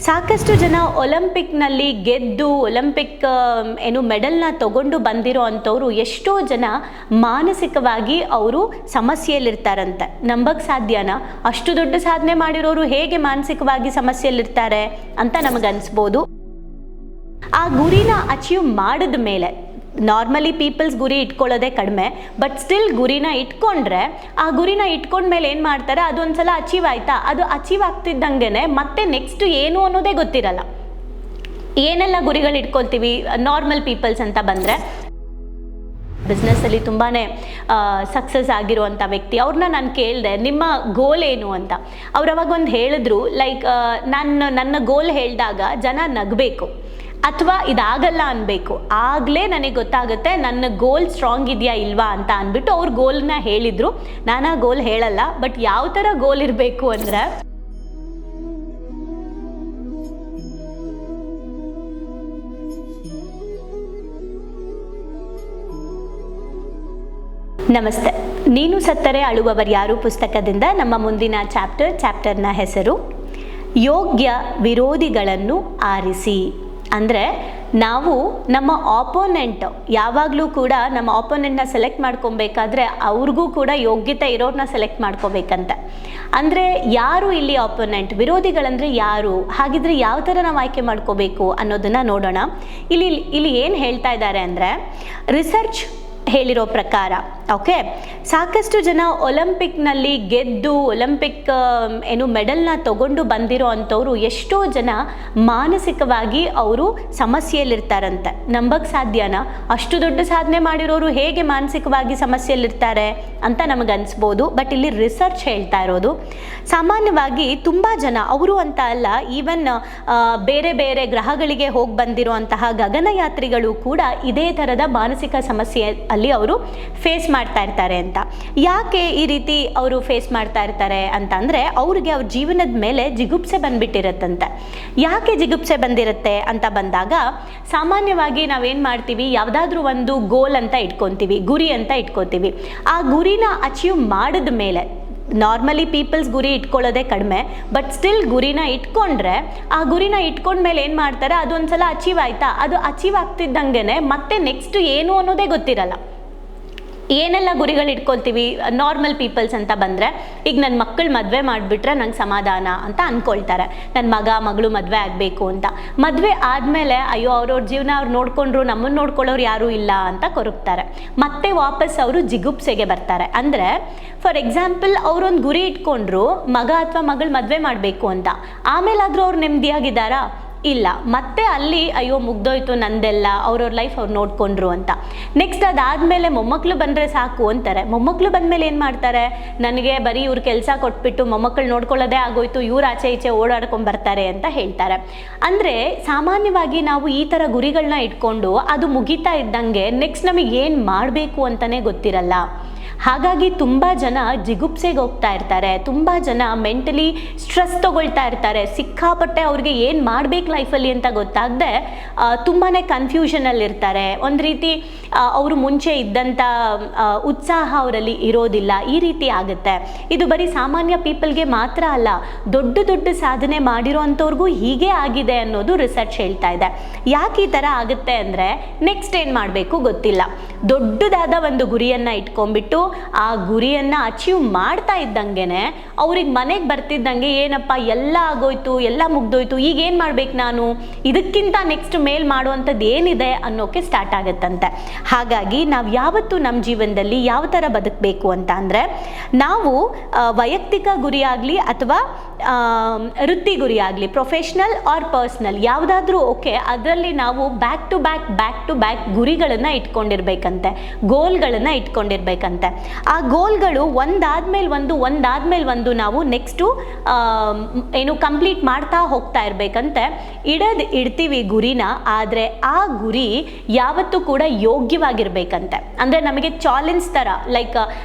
ಸಾಕಷ್ಟು ಜನ ಒಲಿಂಪಿಕ್ನಲ್ಲಿ ಗೆದ್ದು ಒಲಿಂಪಿಕ್ ಮೆಡಲ್ನ ತಗೊಂಡು ಬಂದಿರೋ ಅಂಥವ್ರು ಎಷ್ಟೋ ಜನ ಮಾನಸಿಕವಾಗಿ ಅವರು ಸಮಸ್ಯೆಯಲ್ಲಿರ್ತಾರಂತೆ. ನಂಬಕ್ಕೆ ಸಾಧ್ಯನಾ? ಅಷ್ಟು ದೊಡ್ಡ ಸಾಧನೆ ಮಾಡಿರೋರು ಹೇಗೆ ಮಾನಸಿಕವಾಗಿ ಸಮಸ್ಯೆಯಲ್ಲಿರ್ತಾರೆ ಅಂತ ನಮಗನ್ಸ್ಬೋದು. ಆ ಗುರಿನ ಅಚೀವ್ ಮಾಡಿದ ಮೇಲೆ ನಾರ್ಮಲಿ ಪೀಪಲ್ಸ್ ಗುರಿ ಇಟ್ಕೊಳ್ಳೋದೇ ಕಡಿಮೆ, ಬಟ್ ಸ್ಟಿಲ್ ಗುರಿನ ಇಟ್ಕೊಂಡ್ರೆ ಆ ಗುರಿನ ಇಟ್ಕೊಂಡ್ಮೇಲೆ ಏನು ಮಾಡ್ತಾರೆ, ಅದೊಂದ್ಸಲ ಅಚೀವ್ ಆಯ್ತಾ, ಅದು ಅಚೀವ್ ಆಗ್ತಿದ್ದಂಗೆ ಮತ್ತೆ ನೆಕ್ಸ್ಟ್ ಏನು ಅನ್ನೋದೇ ಗೊತ್ತಿರಲ್ಲ. ಏನೆಲ್ಲ ಗುರಿಗಳು ಇಟ್ಕೊಳ್ತೀವಿ ನಾರ್ಮಲ್ ಪೀಪಲ್ಸ್ ಅಂತ ಬಂದರೆ, ಬಿಸ್ನೆಸ್ಸಲ್ಲಿ ತುಂಬಾ ಸಕ್ಸಸ್ ಆಗಿರುವಂಥ ವ್ಯಕ್ತಿ ಅವ್ರನ್ನ ನಾನು ಕೇಳಿದೆ ನಿಮ್ಮ ಗೋಲ್ ಏನು ಅಂತ. ಅವ್ರು ಅವಾಗ ಒಂದು ಹೇಳಿದ್ರು, ಲೈಕ್ ನನ್ನ ಗೋಲ್ ಹೇಳಿದಾಗ ಜನ ನಗಬೇಕು ಅಥವಾ ಇದಾಗಲ್ಲ ಅನ್ಬೇಕು, ಆಗಲೇ ನನಗೆ ಗೊತ್ತಾಗುತ್ತೆ ನನ್ನ ಗೋಲ್ ಸ್ಟ್ರಾಂಗ್ ಇದೆಯಾ ಇಲ್ವಾ ಅಂತ ಅಂದ್ಬಿಟ್ಟು ಅವ್ರ ಗೋಲ್ನ ಹೇಳಿದರು. ನಾನು ಆ ಗೋಲ್ ಹೇಳಲ್ಲ, ಬಟ್ ಯಾವ ಥರ ಗೋಲ್ ಇರಬೇಕು ಅಂದರೆ, ನಮಸ್ತೆ. ನೀನು ಸತ್ತರೆ ಅಳುವವರು ಯಾರು ಪುಸ್ತಕದಿಂದ ನಮ್ಮ ಮುಂದಿನ ಚಾಪ್ಟರ್ನ ಹೆಸರು ಯೋಗ್ಯ ವಿರೋಧಿಗಳನ್ನು ಆರಿಸಿ. ಅಂದರೆ ನಾವು ನಮ್ಮ ಆಪೋನೆಂಟ್ ಯಾವಾಗಲೂ ಕೂಡ ನಮ್ಮ ಆಪೋನೆಂಟ್ನ ಸೆಲೆಕ್ಟ್ ಮಾಡ್ಕೊಬೇಕಾದ್ರೆ ಅವ್ರಿಗೂ ಕೂಡ ಯೋಗ್ಯತೆ ಇರೋರನ್ನ ಸೆಲೆಕ್ಟ್ ಮಾಡ್ಕೋಬೇಕಂತೆ. ಅಂದರೆ ಯಾರು ಇಲ್ಲಿ ಆಪೋನೆಂಟ್, ವಿರೋಧಿಗಳಂದರೆ ಯಾರು, ಹಾಗಿದ್ರೆ ಯಾವ ಥರ ನಾವು ಆಯ್ಕೆ ಮಾಡ್ಕೋಬೇಕು ಅನ್ನೋದನ್ನು ನೋಡೋಣ. ಇಲ್ಲಿ ಏನು ಹೇಳ್ತಾ ಇದ್ದಾರೆ ಅಂದರೆ, ರಿಸರ್ಚ್ ಹೇಳಿರೋ ಪ್ರಕಾರ ಓಕೆ, ಸಾಕಷ್ಟು ಜನ ಒಲಿಂಪಿಕ್ನಲ್ಲಿ ಗೆದ್ದು ಒಲಿಂಪಿಕ್ ಮೆಡಲ್ನ ತಗೊಂಡು ಬಂದಿರೋ ಅಂಥವ್ರು ಎಷ್ಟೋ ಜನ ಮಾನಸಿಕವಾಗಿ ಅವರು ಸಮಸ್ಯೆಯಲ್ಲಿರ್ತಾರಂತೆ. ನಂಬಕ್ಕೆ ಸಾಧ್ಯನಾ? ಅಷ್ಟು ದೊಡ್ಡ ಸಾಧನೆ ಮಾಡಿರೋರು ಹೇಗೆ ಮಾನಸಿಕವಾಗಿ ಸಮಸ್ಯೆಯಲ್ಲಿರ್ತಾರೆ ಅಂತ ನಮಗನ್ಸ್ಬೋದು. ಬಟ್ ಇಲ್ಲಿ ರಿಸರ್ಚ್ ಹೇಳ್ತಾ ಇರೋದು, ಸಾಮಾನ್ಯವಾಗಿ ತುಂಬ ಜನ, ಅವರು ಅಂತ ಅಲ್ಲ, ಈವನ್ ಬೇರೆ ಬೇರೆ ಗ್ರಹಗಳಿಗೆ ಹೋಗಿ ಬಂದಿರುವಂತಹ ಗಗನಯಾತ್ರಿಗಳು ಕೂಡ ಇದೇ ಥರದ ಮಾನಸಿಕ ಸಮಸ್ಯೆ ಅಲ್ಲಿ ಅವರು ಫೇಸ್ ಮಾಡ್ತಾ ಇರ್ತಾರೆ ಅಂತ. ಯಾಕೆ ಈ ರೀತಿ ಅವರು ಫೇಸ್ ಮಾಡ್ತಾ ಇರ್ತಾರೆ ಅಂತ ಅಂದರೆ, ಅವ್ರಿಗೆ ಅವ್ರ ಜೀವನದ ಮೇಲೆ ಜಿಗುಪ್ಸೆ ಬಂದ್ಬಿಟ್ಟಿರತ್ತಂತೆ. ಯಾಕೆ ಜಿಗುಪ್ಸೆ ಬಂದಿರುತ್ತೆ ಅಂತ ಬಂದಾಗ, ಸಾಮಾನ್ಯವಾಗಿ ನಾವೇನು ಮಾಡ್ತೀವಿ, ಯಾವುದಾದ್ರೂ ಒಂದು ಗೋಲ್ ಅಂತ ಇಟ್ಕೊತೀವಿ, ಗುರಿ ಅಂತ ಇಟ್ಕೊತೀವಿ. ಆ ಗುರಿನ ಅಚೀವ್ ಮಾಡಿದ ಮೇಲೆ, ನಾರ್ಮಲಿ ಪೀಪಲ್ಸ್ ಗುರಿ ಇಟ್ಕೊಳ್ಳೋದೇ ಕಡಿಮೆ, ಬಟ್ ಸ್ಟಿಲ್ ಗುರಿನ ಇಟ್ಕೊಂಡ್ರೆ ಆ ಗುರಿನ ಇಟ್ಕೊಂಡ್ಮೇಲೆ ಏನು ಮಾಡ್ತಾರೆ, ಅದೊಂದ್ಸಲ ಅಚೀವ್ ಆಯ್ತಾ, ಅದು ಅಚೀವ್ ಆಗ್ತಿದ್ದಂಗೆ ಮತ್ತೆ ನೆಕ್ಸ್ಟ್ ಏನು ಅನ್ನೋದೇ ಗೊತ್ತಿರಲ್ಲ. ಏನೆಲ್ಲ ಗುರಿಗಳು ಇಟ್ಕೊಳ್ತೀವಿ ನಾರ್ಮಲ್ ಪೀಪಲ್ಸ್ ಅಂತ ಬಂದರೆ, ಈಗ ನನ್ನ ಮಕ್ಕಳು ಮದುವೆ ಮಾಡಿಬಿಟ್ರೆ ನಂಗೆ ಸಮಾಧಾನ ಅಂತ ಅಂದ್ಕೊಳ್ತಾರೆ. ನನ್ನ ಮಗಳು ಮದುವೆ ಆಗಬೇಕು ಅಂತ. ಮದುವೆ ಆದಮೇಲೆ ಅಯ್ಯೋ ಅವ್ರವ್ರ ಜೀವನ ಅವ್ರು ನೋಡಿಕೊಂಡ್ರು, ನಮ್ಮನ್ನು ನೋಡ್ಕೊಳ್ಳೋರು ಯಾರೂ ಇಲ್ಲ ಅಂತ ಕೊರಗ್ತಾರೆ. ಮತ್ತೆ ವಾಪಸ್ ಅವರು ಜಿಗುಪ್ಸೆಗೆ ಬರ್ತಾರೆ. ಅಂದರೆ ಫಾರ್ ಎಕ್ಸಾಂಪಲ್, ಅವರೊಂದು ಗುರಿ ಇಟ್ಕೊಂಡ್ರು, ಮಗ ಅಥವಾ ಮಗಳು ಮದುವೆ ಮಾಡಬೇಕು ಅಂತ, ಆಮೇಲಾದರೂ ಅವ್ರು ನೆಮ್ಮದಿಯಾಗಿದ್ದಾರಾ? ಇಲ್ಲ. ಮತ್ತೆ ಅಲ್ಲಿ ಅಯ್ಯೋ ಮುಗ್ದೋಯ್ತು ನಂದೆಲ್ಲ, ಅವ್ರವ್ರ ಲೈಫ್ ಅವ್ರು ನೋಡ್ಕೊಂಡ್ರು ಅಂತ. ನೆಕ್ಸ್ಟ್ ಅದಾದಮೇಲೆ ಮೊಮ್ಮಕ್ಕಳು ಬಂದರೆ ಸಾಕು ಅಂತಾರೆ. ಮೊಮ್ಮಕ್ಕಳು ಬಂದಮೇಲೆ ಏನು ಮಾಡ್ತಾರೆ, ನನಗೆ ಬರೀ ಇವ್ರು ಕೆಲಸ ಕೊಟ್ಬಿಟ್ಟು ಮೊಮ್ಮಕ್ಕಳು ನೋಡ್ಕೊಳ್ಳೋದೇ ಆಗೋಯ್ತು, ಇವ್ರು ಆಚೆ ಈಚೆ ಓಡಾಡ್ಕೊಂಬರ್ತಾರೆ ಅಂತ ಹೇಳ್ತಾರೆ. ಅಂದರೆ ಸಾಮಾನ್ಯವಾಗಿ ನಾವು ಈ ಥರ ಗುರಿಗಳನ್ನ ಇಟ್ಕೊಂಡು ಅದು ಮುಗಿತಾ ಇದ್ದಂಗೆ ನೆಕ್ಸ್ಟ್ ನಮಗೆ ಏನು ಮಾಡಬೇಕು ಅಂತಲೇ ಗೊತ್ತಿರಲ್ಲ. ಹಾಗಾಗಿ ತುಂಬ ಜನ ಜಿಗುಪ್ಸೆಗೆ ಹೋಗ್ತಾ ಇರ್ತಾರೆ, ತುಂಬ ಜನ ಮೆಂಟಲಿ ಸ್ಟ್ರೆಸ್ ತೊಗೊಳ್ತಾ ಇರ್ತಾರೆ. ಸಿಕ್ಕಾಪಟ್ಟೆ ಅವ್ರಿಗೆ ಏನು ಮಾಡಬೇಕು ಲೈಫಲ್ಲಿ ಅಂತ ಗೊತ್ತಾಗದೆ ತುಂಬಾ ಕನ್ಫ್ಯೂಷನಲ್ಲಿರ್ತಾರೆ. ಒಂದು ರೀತಿ ಅವರು ಮುಂಚೆ ಇದ್ದಂಥ ಉತ್ಸಾಹ ಅವರಲ್ಲಿ ಇರೋದಿಲ್ಲ. ಈ ರೀತಿ ಆಗುತ್ತೆ. ಇದು ಬರೀ ಸಾಮಾನ್ಯ ಪೀಪಲ್ಗೆ ಮಾತ್ರ ಅಲ್ಲ, ದೊಡ್ಡ ದೊಡ್ಡ ಸಾಧನೆ ಮಾಡಿರೋ ಅಂಥವ್ರಿಗೂ ಹೀಗೆ ಆಗಿದೆ ಅನ್ನೋದು ರಿಸರ್ಚ್ ಹೇಳ್ತಾ ಇದೆ. ಯಾಕೆ ಈ ಥರ ಆಗುತ್ತೆ ಅಂದರೆ, ನೆಕ್ಸ್ಟ್ ಏನು ಮಾಡಬೇಕು ಗೊತ್ತಿಲ್ಲ. ದೊಡ್ಡದಾದ ಒಂದು ಗುರಿಯನ್ನು ಇಟ್ಕೊಂಡ್ಬಿಟ್ಟು ಆ ಗುರಿಯನ್ನು ಅಚೀವ್ ಮಾಡ್ತಾ ಇದ್ದಂಗೆ ಅವ್ರಿಗೆ ಮನೆಗೆ ಬರ್ತಿದ್ದಂಗೆ ಏನಪ್ಪ ಎಲ್ಲ ಆಗೋಯ್ತು, ಎಲ್ಲ ಮುಗ್ದೋಯ್ತು, ಈಗ ಏನು ಮಾಡ್ಬೇಕು ನಾನು, ಇದಕ್ಕಿಂತ ನೆಕ್ಸ್ಟ್ ಮೇಲ್ ಮಾಡುವಂಥದ್ದು ಏನಿದೆ ಅನ್ನೋಕ್ಕೆ ಸ್ಟಾರ್ಟ್ ಆಗುತ್ತಂತೆ. ಹಾಗಾಗಿ ನಾವು ಯಾವತ್ತೂ ನಮ್ಮ ಜೀವನದಲ್ಲಿ ಯಾವ ಥರ ಬದುಕಬೇಕು ಅಂತ ಅಂದರೆ, ನಾವು ವೈಯಕ್ತಿಕ ಗುರಿಯಾಗಲಿ ಅಥವಾ ವೃತ್ತಿ ಗುರಿಯಾಗಲಿ, ಪ್ರೊಫೆಷ್ನಲ್ ಆರ್ ಪರ್ಸ್ನಲ್ ಯಾವುದಾದ್ರೂ ಓಕೆ, ಅದರಲ್ಲಿ ನಾವು ಬ್ಯಾಕ್ ಟು ಬ್ಯಾಕ್ ಗುರಿಗಳನ್ನು ಇಟ್ಕೊಂಡಿರ್ಬೇಕಂತೆ, ಗೋಲ್ಗಳನ್ನು ಇಟ್ಕೊಂಡಿರ್ಬೇಕಂತೆ. ಆ ಗೋಲ್ಗಳು ಒಂದಾದ್ಮೇಲೆ ಒಂದು ನಾವು ನೆಕ್ಸ್ಟು ಕಂಪ್ಲೀಟ್ ಮಾಡ್ತಾ ಹೋಗ್ತಾ ಇರಬೇಕಂತೆ. ಇಡ್ತೀವಿ ಗುರಿನ, ಆದರೆ ಆ ಗುರಿ ಯಾವತ್ತೂ ಕೂಡ ಯೋಗ್ಯವಾಗಿರ್ಬೇಕಂತೆ. ಅಂದರೆ ನಮಗೆ ಚಾಲೆಂಜ್ ಥರ, ಲೈಕ್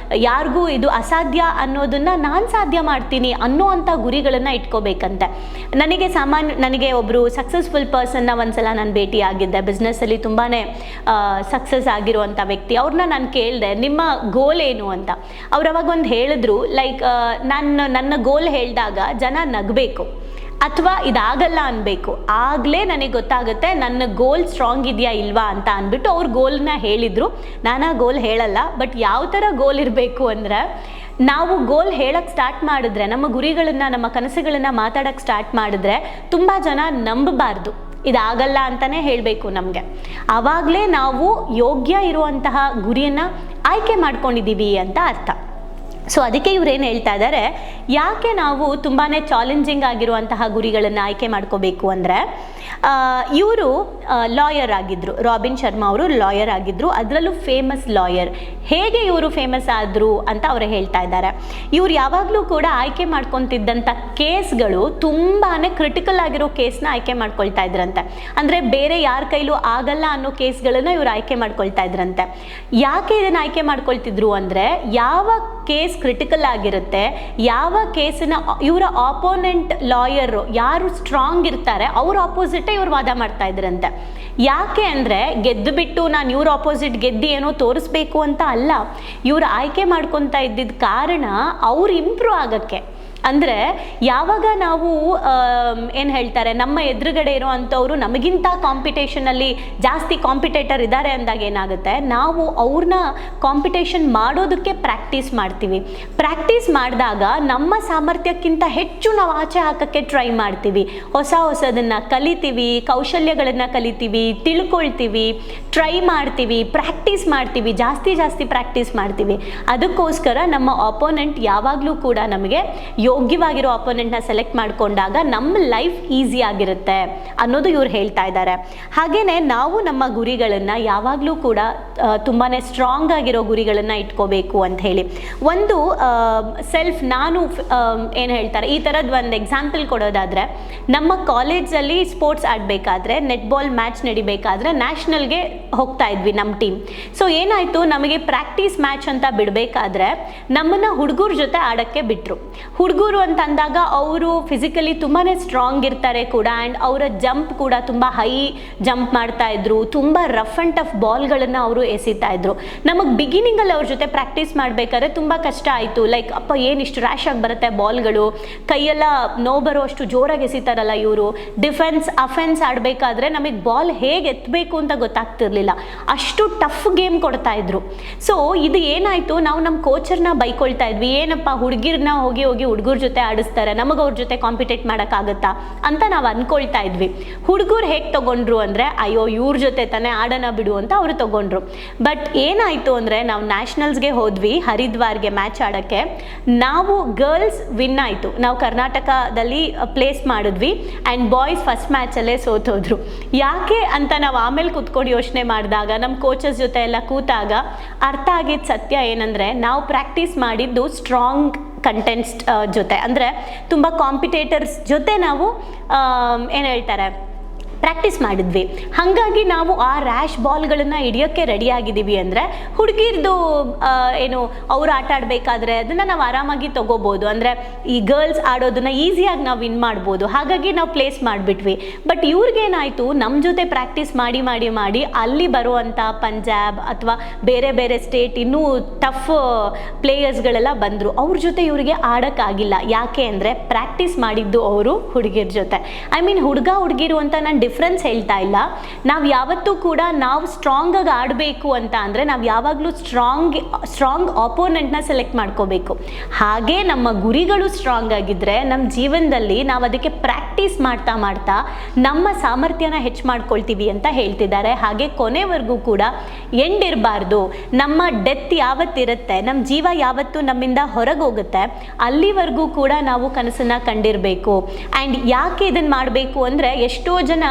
ಯಾರಿಗೂ ಇದು ಅಸಾಧ್ಯ ಅನ್ನೋದನ್ನು ನಾನು ಸಾಧ್ಯ ಮಾಡ್ತೀನಿ ಅನ್ನೋ ಅಂಥ ಗುರಿಗಳನ್ನು ಇಟ್ಕೋಬೇಕಂತೆ. ನನಗೆ ಒಬ್ಬರು ಸಕ್ಸಸ್ಫುಲ್ ಪರ್ಸನ್ನ ಒಂದ್ಸಲ ನಾನು ಭೇಟಿ ಆಗಿದ್ದೆ. ಬಿಸ್ನೆಸ್ಸಲ್ಲಿ ತುಂಬಾ ಸಕ್ಸಸ್ ಆಗಿರುವಂಥ ವ್ಯಕ್ತಿ. ಅವ್ರನ್ನ ನಾನು ಕೇಳಿದೆ, ನಿಮ್ಮ ಗೋಲ್ ಏನು ಅಂತ. ಅವ್ರು ಅವಾಗ ಒಂದು ಹೇಳಿದ್ರು, ಲೈಕ್ ನನ್ನ ಗೋಲ್ ಹೇಳಿದಾಗ ಜನ ನಗಬೇಕು ಅಥವಾ ಇದಾಗಲ್ಲ ಅನ್ಬೇಕು, ಆಗಲೇ ನನಗೆ ಗೊತ್ತಾಗುತ್ತೆ ನನ್ನ ಗೋಲ್ ಸ್ಟ್ರಾಂಗ್ ಇದೆಯಾ ಇಲ್ವಾ ಅಂತ ಅಂದ್ಬಿಟ್ಟು ಅವ್ರ ಗೋಲ್ನ ಹೇಳಿದರು. ನಾನು ಆ ಗೋಲ್ ಹೇಳಲ್ಲ, ಬಟ್ ಯಾವ ಥರ ಗೋಲ್ ಇರಬೇಕು ಅಂದರೆ, ನಾವು ಗೋಲ್ ಹೇಳಕ್ಕೆ ಸ್ಟಾರ್ಟ್ ಮಾಡಿದ್ರೆ, ನಮ್ಮ ಗುರಿಗಳನ್ನು, ನಮ್ಮ ಕನಸುಗಳನ್ನು ಮಾತಾಡೋಕ್ಕೆ ಸ್ಟಾರ್ಟ್ ಮಾಡಿದ್ರೆ ತುಂಬ ಜನ ನಂಬಬಾರ್ದು, ಇದಾಗಲ್ಲ ಅಂತಲೇ ಹೇಳಬೇಕು ನಮಗೆ. ಆವಾಗಲೇ ನಾವು ಯೋಗ್ಯ ಇರುವಂತಹ ಗುರಿಯನ್ನು ಆಯ್ಕೆ ಮಾಡ್ಕೊಂಡಿದ್ದೀವಿ ಅಂತ ಅರ್ಥ. ಸೊ ಅದಕ್ಕೆ ಇವ್ರೇನು ಹೇಳ್ತಾ ಇದ್ದಾರೆ, ಯಾಕೆ ನಾವು ತುಂಬಾ ಚಾಲೆಂಜಿಂಗ್ ಆಗಿರುವಂತಹ ಗುರಿಗಳನ್ನು ಆಯ್ಕೆ ಮಾಡ್ಕೋಬೇಕು ಅಂದರೆ, ಇವರು ಲಾಯರ್ ಆಗಿದ್ದರು, ರಾಬಿನ್ ಶರ್ಮಾ ಅವರು ಲಾಯರ್ ಆಗಿದ್ದರು, ಅದರಲ್ಲೂ ಫೇಮಸ್ ಲಾಯರ್. ಹೇಗೆ ಇವರು ಫೇಮಸ್ ಆದರು ಅಂತ ಅವರು ಹೇಳ್ತಾ ಇದ್ದಾರೆ. ಇವ್ರು ಯಾವಾಗಲೂ ಕೂಡ ಆಯ್ಕೆ ಮಾಡ್ಕೊತಿದ್ದಂಥ ಕೇಸ್ಗಳು ತುಂಬಾ ಕ್ರಿಟಿಕಲ್ ಆಗಿರೋ ಕೇಸ್ನ ಆಯ್ಕೆ ಮಾಡ್ಕೊಳ್ತಾ ಇದ್ರಂತೆ. ಅಂದರೆ ಬೇರೆ ಯಾರ ಕೈಲೂ ಆಗಲ್ಲ ಅನ್ನೋ ಕೇಸ್ಗಳನ್ನು ಇವ್ರು ಆಯ್ಕೆ ಮಾಡ್ಕೊಳ್ತಾ ಇದ್ರಂತೆ. ಯಾಕೆ ಇದನ್ನು ಆಯ್ಕೆ ಮಾಡ್ಕೊಳ್ತಿದ್ರು ಅಂದರೆ, ಯಾವ ಕೇಸ್ ಕ್ರಿಟಿಕಲ್ ಆಗಿರುತ್ತೆ, ಯಾವ ಕೇಸನ್ನ ಇವರ ಆಪೋನೆಂಟ್ ಲಾಯರು ಯಾರು ಸ್ಟ್ರಾಂಗ್ ಇರ್ತಾರೆ ಅವ್ರ ಆಪೋಸಿಟೇ ಇವ್ರು ವಾದ ಮಾಡ್ತಾ ಇದ್ರಂತೆ. ಯಾಕೆ ಅಂದರೆ, ಗೆದ್ದು ಬಿಟ್ಟು ನಾನು ಇವ್ರ ಆಪೋಸಿಟ್ ಗೆದ್ದು ಏನೋ ತೋರಿಸ್ಬೇಕು ಅಂತ ಅಲ್ಲ, ಇವ್ರು ಆಯ್ಕೆ ಮಾಡ್ಕೊತಾ ಇದ್ದಿದ್ದ ಕಾರಣ ಅವ್ರು ಇಂಪ್ರೂವ್ ಆಗೋಕ್ಕೆ. ಅಂದರೆ ಯಾವಾಗ ನಾವು ಏನು ಹೇಳ್ತಾರೆ, ನಮ್ಮ ಎದುರುಗಡೆ ಇರೋ ಅಂಥವ್ರು ನಮಗಿಂತ ಕಾಂಪಿಟೇಷನಲ್ಲಿ ಜಾಸ್ತಿ ಕಾಂಪಿಟೇಟರ್ ಇದ್ದಾರೆ ಅಂದಾಗ ಏನಾಗುತ್ತೆ, ನಾವು ಅವ್ರನ್ನ ಕಾಂಪಿಟೇಷನ್ ಮಾಡೋದಕ್ಕೆ ಪ್ರಾಕ್ಟೀಸ್ ಮಾಡ್ತೀವಿ. ಪ್ರಾಕ್ಟೀಸ್ ಮಾಡಿದಾಗ ನಮ್ಮ ಸಾಮರ್ಥ್ಯಕ್ಕಿಂತ ಹೆಚ್ಚು ನಾವು ಆಚೆ ಹಾಕೋಕ್ಕೆ ಟ್ರೈ ಮಾಡ್ತೀವಿ. ಹೊಸದನ್ನು ಕಲಿತೀವಿ, ಕೌಶಲ್ಯಗಳನ್ನು ಕಲಿತೀವಿ, ತಿಳ್ಕೊಳ್ತೀವಿ, ಟ್ರೈ ಮಾಡ್ತೀವಿ, ಪ್ರಾಕ್ಟೀಸ್ ಮಾಡ್ತೀವಿ, ಜಾಸ್ತಿ ಪ್ರಾಕ್ಟೀಸ್ ಮಾಡ್ತೀವಿ. ಅದಕ್ಕೋಸ್ಕರ ನಮ್ಮ ಆಪೋನೆಂಟ್ ಯಾವಾಗಲೂ ಕೂಡ ನಮಗೆ ಯೋಗ್ಯವಾಗಿರೋ ಅಪೋನೆಂಟ್ನ ಸೆಲೆಕ್ಟ್ ಮಾಡಿಕೊಂಡಾಗ ನಮ್ಮ ಲೈಫ್ ಈಸಿ ಆಗಿರುತ್ತೆ ಅನ್ನೋದು ಇವ್ರು ಹೇಳ್ತಾ ಇದ್ದಾರೆ. ಹಾಗೆಯೇ ನಾವು ನಮ್ಮ ಗುರಿಗಳನ್ನು ಯಾವಾಗಲೂ ಕೂಡ ತುಂಬಾ ಸ್ಟ್ರಾಂಗ್ ಆಗಿರೋ ಗುರಿಗಳನ್ನು ಇಟ್ಕೋಬೇಕು ಅಂತ ಹೇಳಿ. ಒಂದು ಸೆಲ್ಫ್, ನಾನು ಏನು ಹೇಳ್ತಾರೆ, ಈ ಥರದ್ದು ಒಂದು ಎಕ್ಸಾಂಪಲ್ ಕೊಡೋದಾದರೆ, ನಮ್ಮ ಕಾಲೇಜಲ್ಲಿ ಸ್ಪೋರ್ಟ್ಸ್ ಆಡಬೇಕಾದ್ರೆ, ನೆಟ್ಬಾಲ್ ಮ್ಯಾಚ್ ನಡಿಬೇಕಾದ್ರೆ ನ್ಯಾಷನಲ್ಗೆ ಹೋಗ್ತಾ ಇದ್ವಿ ನಮ್ಮ ಟೀಮ್. ಸೊ ಏನಾಯಿತು, ನಮಗೆ ಪ್ರಾಕ್ಟೀಸ್ ಮ್ಯಾಚ್ ಅಂತ ಬಿಡಬೇಕಾದ್ರೆ ನಮ್ಮನ್ನು ಹುಡುಗರ ಜೊತೆ ಆಡೋಕ್ಕೆ ಬಿಟ್ಟರು. ಹುಡುಗರು ಅಂತ ಅಂದಾಗ ಅವರು ಫಿಸಿಕಲಿ ತುಂಬಾ ಸ್ಟ್ರಾಂಗ್ ಇರ್ತಾರೆ ಕೂಡ, ಆ್ಯಂಡ್ ಅವರ ಜಂಪ್ ಕೂಡ ತುಂಬ ಹೈ ಜಂಪ್ ಮಾಡ್ತಾ ಇದ್ರು, ತುಂಬ ರಫ್ ಆ್ಯಂಡ್ ಟಫ್ ಬಾಲ್ಗಳನ್ನು ಅವರು ಎಸಿತಾ ಇದ್ರು. ನಮಗೆ ಬಿಗಿನಿಂಗಲ್ಲಿ ಅವ್ರ ಜೊತೆ ಪ್ರಾಕ್ಟೀಸ್ ಮಾಡಬೇಕಾದ್ರೆ ತುಂಬ ಕಷ್ಟ ಆಯಿತು. ಲೈಕ್ ಅಪ್ಪ ಏನಿಷ್ಟು ರ್ಯಾಶ್ ಆಗಿ ಬರುತ್ತೆ ಬಾಲ್ಗಳು, ಕೈಯೆಲ್ಲ ನೋವು ಬರುವಷ್ಟು ಜೋರಾಗಿ ಎಸಿತಾರಲ್ಲ ಇವರು. ಡಿಫೆನ್ಸ್ ಅಫೆನ್ಸ್ ಆಡಬೇಕಾದ್ರೆ ನಮಗೆ ಬಾಲ್ ಹೇಗೆ ಎತ್ತಬೇಕು ಅಂತ ಗೊತ್ತಾಗ್ತಿರ್ಲಿಲ್ಲ, ಅಷ್ಟು ಟಫ್ ಗೇಮ್ ಕೊಡ್ತಾ ಇದ್ರು. ಸೊ ಇದು ಏನಾಯಿತು, ನಾವು ನಮ್ಮ ಕೋಚರ್ನ ಬೈಕೊಳ್ತಾ ಇದ್ವಿ, ಏನಪ್ಪ ಹುಡುಗಿರನ್ನ ಹೋಗಿ ಹುಡುಗರ ಜೊತೆ ಆಡಿಸ್ತಾರೆ, ನಮಗೆ ಅವ್ರ ಜೊತೆ ಕಾಂಪಿಟೇಟ್ ಮಾಡೋಕ್ಕಾಗತ್ತಾ ಅಂತ ನಾವು ಅಂದ್ಕೊಳ್ತಾ ಇದ್ವಿ. ಹುಡುಗರು ಹೇಗೆ ತೊಗೊಂಡ್ರು ಅಂದರೆ, ಅಯ್ಯೋ ಇವ್ರ ಜೊತೆ ತಾನೇ ಆಡೋಣ ಬಿಡು ಅಂತ ಅವರು ತೊಗೊಂಡ್ರು. ಬಟ್ ಏನಾಯಿತು ಅಂದರೆ, ನಾವು ನ್ಯಾಷನಲ್ಸ್ಗೆ ಹೋದ್ವಿ, ಹರಿದ್ವಾರ್ಗೆ ಮ್ಯಾಚ್ ಆಡೋಕ್ಕೆ. ನಾವು ಗರ್ಲ್ಸ್ ವಿನ್ ಆಯಿತು, ನಾವು ಕರ್ನಾಟಕದಲ್ಲಿ ಪ್ಲೇಸ್ ಮಾಡಿದ್ವಿ, ಆ್ಯಂಡ್ ಬಾಯ್ಸ್ ಫಸ್ಟ್ ಮ್ಯಾಚಲ್ಲೇ ಸೋತೋದ್ರು. ಯಾಕೆ ಅಂತ ನಾವು ಆಮೇಲೆ ಕೂತ್ಕೊಂಡು ಯೋಚನೆ ಮಾಡಿದಾಗ, ನಮ್ಮ ಕೋಚಸ್ ಜೊತೆ ಎಲ್ಲ ಕೂತಾಗ ಅರ್ಥ ಆಗಿದ್ದ ಸತ್ಯ ಏನಂದರೆ, ನಾವು ಪ್ರಾಕ್ಟೀಸ್ ಮಾಡಿದ್ದು ಸ್ಟ್ರಾಂಗ್ ಕಂಟೆಂಟ್ಸ್ ಜೊತೆ, ಅಂದರೆ ತುಂಬ ಕಾಂಪಿಟೇಟರ್ಸ್ ಜೊತೆ ನಾವು ಏನು ಹೇಳ್ತಾರೆ ಪ್ರಾಕ್ಟೀಸ್ ಮಾಡಿದ್ವಿ. ಹಾಗಾಗಿ ನಾವು ಆ ರ್ಯಾಶ್ ಬಾಲ್ಗಳನ್ನು ಹಿಡಿಯೋಕ್ಕೆ ರೆಡಿಯಾಗಿದ್ದೀವಿ ಅಂದರೆ, ಹುಡುಗಿರ್ದು ಏನು ಅವ್ರು ಆಟ ಆಡಬೇಕಾದ್ರೆ ಅದನ್ನು ನಾವು ಆರಾಮಾಗಿ ತೊಗೋಬೋದು. ಅಂದರೆ ಈ ಗರ್ಲ್ಸ್ ಆಡೋದನ್ನು ಈಸಿಯಾಗಿ ನಾವು ವಿನ್ ಮಾಡ್ಬೋದು, ಹಾಗಾಗಿ ನಾವು ಪ್ಲೇಸ್ ಮಾಡಿಬಿಟ್ವಿ. ಬಟ್ ಇವ್ರಿಗೇನಾಯಿತು, ನಮ್ಮ ಜೊತೆ ಪ್ರಾಕ್ಟೀಸ್ ಮಾಡಿ ಮಾಡಿ ಮಾಡಿ ಅಲ್ಲಿ ಬರುವಂಥ ಪಂಜಾಬ್ ಅಥವಾ ಬೇರೆ ಬೇರೆ ಸ್ಟೇಟ್ ಇನ್ನೂ ಟಫ್ ಪ್ಲೇಯರ್ಸ್ಗಳೆಲ್ಲ ಬಂದರು, ಅವ್ರ ಜೊತೆ ಇವರಿಗೆ ಆಡೋಕ್ಕಾಗಿಲ್ಲ. ಯಾಕೆ ಅಂದರೆ ಪ್ರಾಕ್ಟೀಸ್ ಮಾಡಿದ್ದು ಅವರು ಹುಡುಗಿರ ಜೊತೆ. ಐ ಮೀನ್ ಹುಡುಗಿರು ಅಂತ ನಾನು ಡಿಫ್ರೆನ್ಸ್ ಹೇಳ್ತಾ ಇಲ್ಲ. ನಾವು ಯಾವತ್ತೂ ಕೂಡ ನಾವು ಸ್ಟ್ರಾಂಗಾಗಿ ಆಡಬೇಕು ಅಂತ ಅಂದರೆ ನಾವು ಯಾವಾಗಲೂ ಸ್ಟ್ರಾಂಗ್ ಆಪೋನೆಂಟ್ನ ಸೆಲೆಕ್ಟ್ ಮಾಡ್ಕೋಬೇಕು. ಹಾಗೆ ನಮ್ಮ ಗುರಿಗಳು ಸ್ಟ್ರಾಂಗ್ ಆಗಿದ್ದರೆ ನಮ್ಮ ಜೀವನದಲ್ಲಿ ನಾವು ಅದಕ್ಕೆ ಪ್ರಾಕ್ಟೀಸ್ ಮಾಡ್ತಾ ಮಾಡ್ತಾ ನಮ್ಮ ಸಾಮರ್ಥ್ಯನ ಹೆಚ್ಚು ಮಾಡ್ಕೊಳ್ತೀವಿ ಅಂತ ಹೇಳ್ತಿದ್ದಾರೆ. ಹಾಗೆ ಕೊನೆವರೆಗೂ ಕೂಡ ಎಂಡ್ ಇರಬಾರ್ದು. ನಮ್ಮ ಡೆತ್ ಯಾವತ್ತಿರುತ್ತೆ, ನಮ್ಮ ಜೀವ ಯಾವತ್ತು ನಮ್ಮಿಂದ ಹೊರಗೆ ಹೋಗುತ್ತೆ, ಅಲ್ಲಿವರೆಗೂ ಕೂಡ ನಾವು ಕನಸನ್ನು ಕಂಡಿರಬೇಕು. ಆ್ಯಂಡ್ ಯಾಕೆ ಇದನ್ನು ಮಾಡಬೇಕು ಅಂದರೆ, ಎಷ್ಟೋ ಜನ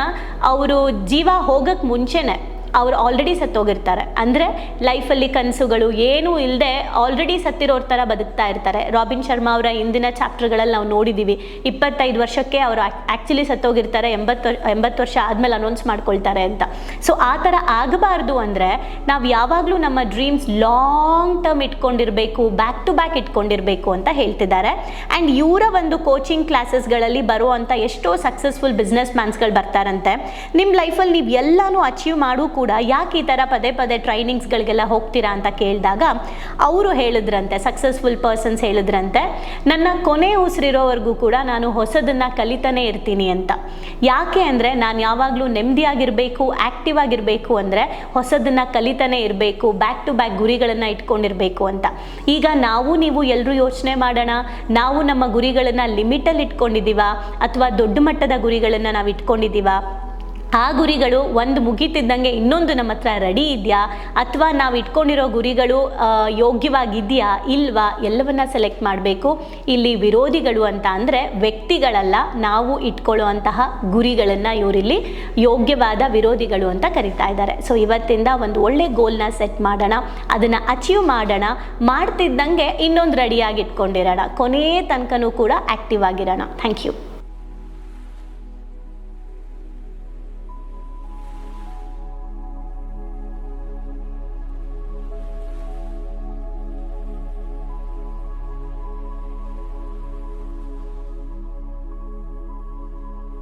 ಅವರು ಜೀವ ಹೋಗೋಕ್ಕೆ ಮುಂಚೆನೇ ಅವ್ರು ಆಲ್ರೆಡಿ ಸತ್ತೋಗಿರ್ತಾರೆ. ಅಂದರೆ ಲೈಫಲ್ಲಿ ಕನಸುಗಳು ಏನೂ ಇಲ್ಲದೆ ಆಲ್ರೆಡಿ ಸತ್ತಿರೋರ ಥರ ಬದುಕ್ತಾ ಇರ್ತಾರೆ. ರಾಬಿನ್ ಶರ್ಮಾ ಅವರ ಇಂದಿನ ಚಾಪ್ಟರ್ಗಳಲ್ಲಿ ನಾವು ನೋಡಿದ್ದೀವಿ, 25 ವರ್ಷಕ್ಕೆ ಅವರು ಆ್ಯಕ್ಚುಲಿ ಸತ್ತೋಗಿರ್ತಾರೆ, 80 ವರ್ಷ ಆದಮೇಲೆ ಅನೌನ್ಸ್ ಮಾಡ್ಕೊಳ್ತಾರೆ ಅಂತ. ಸೊ ಆ ಥರ ಆಗಬಾರ್ದು ಅಂದರೆ ನಾವು ಯಾವಾಗಲೂ ನಮ್ಮ ಡ್ರೀಮ್ಸ್ ಲಾಂಗ್ ಟರ್ಮ್ ಇಟ್ಕೊಂಡಿರಬೇಕು, ಬ್ಯಾಕ್ ಟು ಬ್ಯಾಕ್ ಇಟ್ಕೊಂಡಿರಬೇಕು ಅಂತ ಹೇಳ್ತಿದ್ದಾರೆ. ಆ್ಯಂಡ್ ಇವರ ಒಂದು ಕೋಚಿಂಗ್ ಕ್ಲಾಸಸ್ಗಳಲ್ಲಿ ಬರುವಂಥ ಎಷ್ಟೋ ಸಕ್ಸಸ್ಫುಲ್ ಬಿಸ್ನೆಸ್ ಮ್ಯಾನ್ಸ್ಗಳು ಬರ್ತಾರಂತೆ. ನಿಮ್ಮ ಲೈಫಲ್ಲಿ ನೀವು ಎಲ್ಲನೂ ಅಚೀವ್ ಮಾಡು ಕೂಡ ಯಾಕೆ ಈ ಥರ ಪದೇ ಪದೇ ಟ್ರೈನಿಂಗ್ಸ್ಗಳಿಗೆಲ್ಲ ಹೋಗ್ತೀರಾ ಅಂತ ಕೇಳಿದಾಗ ಅವರು ಹೇಳಿದ್ರಂತೆ, ಸಕ್ಸಸ್ಫುಲ್ ಪರ್ಸನ್ಸ್ ಹೇಳಿದ್ರಂತೆ, ನನ್ನ ಕೊನೆ ಉಸಿರಿರೋವರೆಗೂ ಕೂಡ ನಾನು ಹೊಸದನ್ನು ಕಲಿತಾನೆ ಇರ್ತೀನಿ ಅಂತ. ಯಾಕೆ ಅಂದರೆ ನಾನು ಯಾವಾಗಲೂ ನೆಮ್ಮದಿಯಾಗಿರಬೇಕು, ಆ್ಯಕ್ಟಿವ್ ಆಗಿರಬೇಕು ಅಂದರೆ ಹೊಸದನ್ನು ಕಲಿತಾನೆ ಇರಬೇಕು, ಬ್ಯಾಕ್ ಟು ಬ್ಯಾಕ್ ಗುರಿಗಳನ್ನು ಇಟ್ಕೊಂಡಿರಬೇಕು ಅಂತ. ಈಗ ನೀವು ಎಲ್ಲರೂ ಯೋಚನೆ ಮಾಡೋಣ, ನಾವು ನಮ್ಮ ಗುರಿಗಳನ್ನು ಲಿಮಿಟಲ್ಲಿ ಇಟ್ಕೊಂಡಿದ್ದೀವ ಅಥವಾ ದೊಡ್ಡ ಮಟ್ಟದ ಗುರಿಗಳನ್ನು ನಾವು ಇಟ್ಕೊಂಡಿದ್ದೀವ? ಆ ಗುರಿಗಳು ಒಂದು ಮುಗಿತಿದ್ದಂಗೆ ಇನ್ನೊಂದು ನಮ್ಮ ಹತ್ರ ರೆಡಿ ಇದೆಯಾ, ಅಥವಾ ನಾವು ಇಟ್ಕೊಂಡಿರೋ ಗುರಿಗಳು ಯೋಗ್ಯವಾಗಿದೆಯಾ ಇಲ್ವಾ, ಎಲ್ಲವನ್ನ ಸೆಲೆಕ್ಟ್ ಮಾಡಬೇಕು. ಇಲ್ಲಿ ವಿರೋಧಿಗಳು ಅಂತ ಅಂದರೆ ವ್ಯಕ್ತಿಗಳಲ್ಲ, ನಾವು ಇಟ್ಕೊಳ್ಳುವಂತಹ ಗುರಿಗಳನ್ನು ಇವರಿಲ್ಲಿ ಯೋಗ್ಯವಾದ ವಿರೋಧಿಗಳು ಅಂತ ಕರಿತಾ ಇದ್ದಾರೆ. ಸೊ ಇವತ್ತಿಂದ ಒಂದು ಒಳ್ಳೆ ಗೋಲ್ನ ಸೆಟ್ ಮಾಡೋಣ, ಅದನ್ನು ಅಚೀವ್ ಮಾಡೋಣ, ಮಾಡ್ತಿದ್ದಂಗೆ ಇನ್ನೊಂದು ರೆಡಿಯಾಗಿ ಇಟ್ಕೊಂಡಿರೋಣ, ಕೊನೆಯ ತನಕನೂ ಕೂಡ ಆ್ಯಕ್ಟಿವ್ ಆಗಿರೋಣ. Thank you.